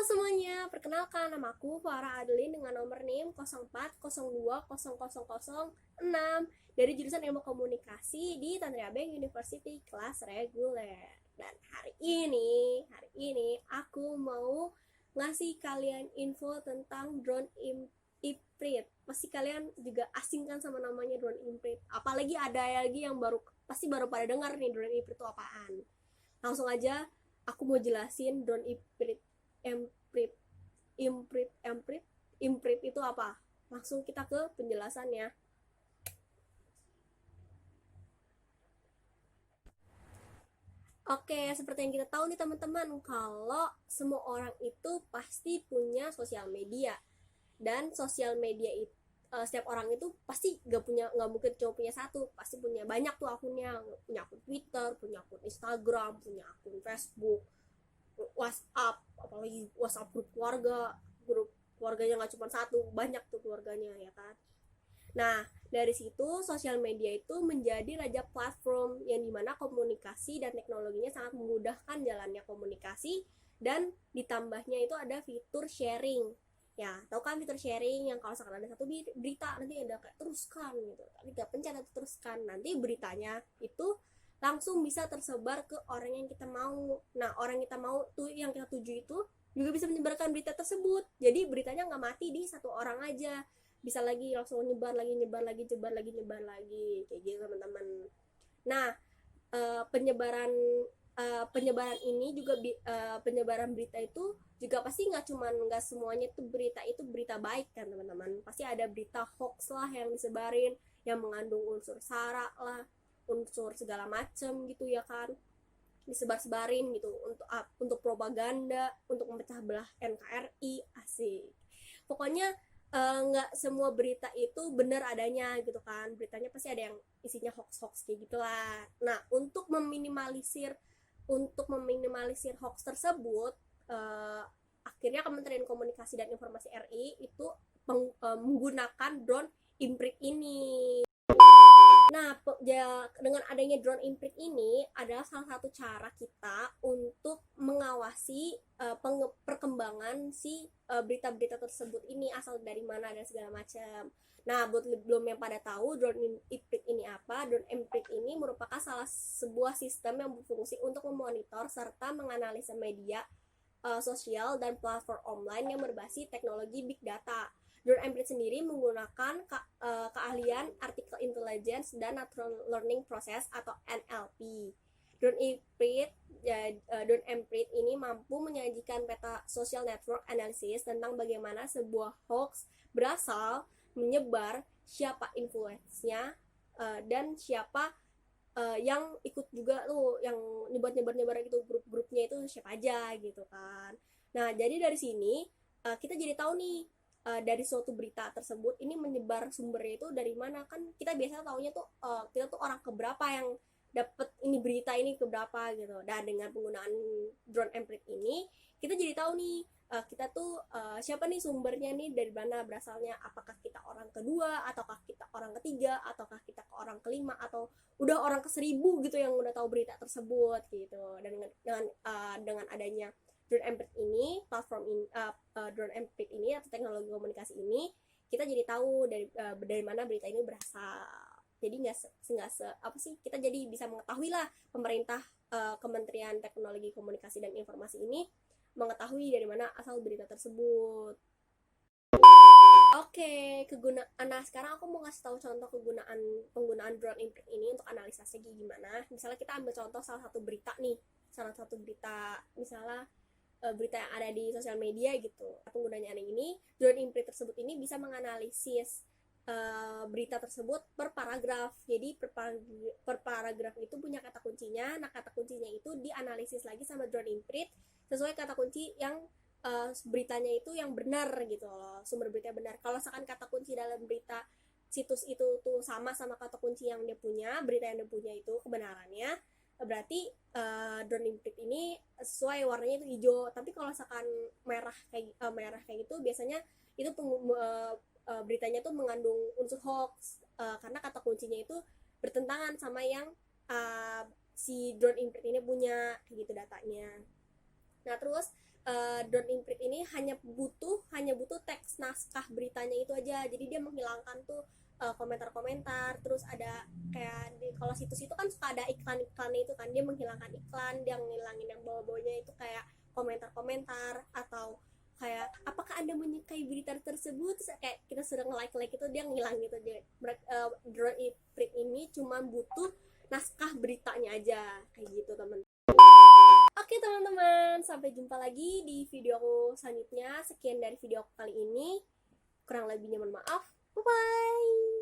semuanya, perkenalkan nama aku Farah Adeline dengan nomor NIM 0402000006 dari jurusan Ilmu Komunikasi di Tanjung Abeng University kelas reguler. Dan hari ini aku mau ngasih kalian info tentang drone Iprit. Pasti kalian juga asing kan sama namanya drone Iprit. Apalagi ada lagi yang pasti baru pada dengar nih drone Iprit itu apaan. Langsung aja aku mau jelasin drone Iprit. Imprit itu apa? Langsung kita ke penjelasannya. Oke, seperti yang kita tahu nih teman-teman, kalau semua orang itu pasti punya sosial media, dan sosial media itu setiap orang itu pasti nggak mungkin cuma punya satu, pasti punya banyak tuh akunnya, punya akun Twitter, punya akun Instagram, punya akun Facebook, WhatsApp, apalagi WhatsApp grup keluarganya nggak cuma satu, banyak tuh keluarganya ya kan. Nah, dari situ sosial media itu menjadi raja platform yang dimana komunikasi dan teknologinya sangat memudahkan jalannya komunikasi, dan ditambahnya itu ada fitur sharing. Ya, tahu kan fitur sharing yang kalau misalkan ada satu berita nanti ada kayak teruskan gitu. Tapi gak pencet teruskan, nanti beritanya itu langsung bisa tersebar ke orang yang kita mau. Nah, orang yang kita mau tuh, yang kita tuju itu juga bisa menyebarkan berita tersebut. Jadi beritanya nggak mati di satu orang aja, bisa lagi langsung nyebar lagi kayak gitu teman-teman. Nah, penyebaran ini juga penyebaran berita itu juga pasti nggak semuanya tuh berita itu berita baik kan teman-teman. Pasti ada berita hoax lah yang disebarin, yang mengandung unsur sara lah, unsur segala macem gitu ya kan, disebar-sebarin gitu untuk propaganda, untuk memecah belah NKRI. Asik. Pokoknya nggak semua berita itu benar adanya gitu kan, beritanya pasti ada yang isinya hoax kayak gitulah. Nah, untuk meminimalisir hoax tersebut, akhirnya Kementerian Komunikasi dan Informasi RI itu menggunakan drone Imprit ini. Nah, dengan adanya drone Imprit ini adalah salah satu cara kita untuk mengawasi perkembangan si berita-berita tersebut ini, asal dari mana dan segala macam. Nah, buat belum yang pada tahu drone Imprit ini apa, drone Imprit ini merupakan salah sebuah sistem yang berfungsi untuk memonitor serta menganalisa media sosial dan platform online yang berbasis teknologi big data. Drone Imprit sendiri menggunakan keahlian Artificial Intelligence dan Natural Learning Process atau NLP. Drone Imprit ini mampu menyajikan peta social network analysis tentang bagaimana sebuah hoax berasal, menyebar, siapa influence-nya, dan siapa yang ikut juga tuh, yang nyebar gitu, grup-grupnya itu siapa aja gitu kan. Nah, jadi dari sini kita jadi tahu nih, dari suatu berita tersebut ini menyebar sumbernya itu dari mana. Kan kita biasa taunya tuh kita tuh orang keberapa yang dapat ini berita ini keberapa gitu. Dan dengan penggunaan drone Imprit ini kita jadi tahu nih, kita tuh siapa nih sumbernya nih, dari mana berasalnya, apakah kita orang kedua, ataukah kita orang ketiga, ataukah kita ke orang kelima, atau udah orang ke 1000 gitu yang udah tahu berita tersebut gitu. Dan dengan adanya drone Imprit ini, drone Imprit ini atau teknologi komunikasi ini, kita jadi tahu dari mana berita ini berasal. Jadi kita jadi bisa mengetahui lah, pemerintah, Kementerian Teknologi Komunikasi dan Informasi ini mengetahui dari mana asal berita tersebut. Oke, nah sekarang aku mau ngasih tahu contoh penggunaan drone Imprit ini untuk analisanya gimana. Misalnya kita ambil contoh salah satu berita, misalnya berita yang ada di sosial media gitu. Penggunanya ini, drone Imprit tersebut ini bisa menganalisis berita tersebut per paragraf. Jadi per paragraf itu punya kata kuncinya. Nah, kata kuncinya itu dianalisis lagi sama drone Imprit sesuai kata kunci yang beritanya itu yang benar gitu loh, sumber berita benar. Kalau misalkan kata kunci dalam berita situs itu tuh sama kata kunci yang dia punya, berita yang dia punya itu kebenarannya, berarti drone Imprit ini sesuai warnanya itu hijau. Tapi kalau misalkan merah kayak gitu, biasanya itu beritanya tuh mengandung unsur hoax, karena kata kuncinya itu bertentangan sama yang si drone Imprit ini punya gitu datanya. Nah, terus drone imprint ini hanya butuh teks naskah beritanya itu aja. Jadi dia menghilangkan tuh komentar-komentar, terus ada kayak kalau situs itu kan suka ada iklan-iklannya itu kan, dia menghilangkan iklan, dia ngilangin yang bawah-bawahnya itu kayak komentar-komentar, atau kayak apakah Anda menyukai berita tersebut, terus kayak kita sudah nge-like itu dia ngilang gitu. Dia drone imprint ini cuma butuh naskah beritanya aja kayak gitu teman. Oke teman-teman, sampai jumpa lagi di video aku selanjutnya. Sekian dari video aku kali ini, kurang lebihnya mohon maaf. Bye bye.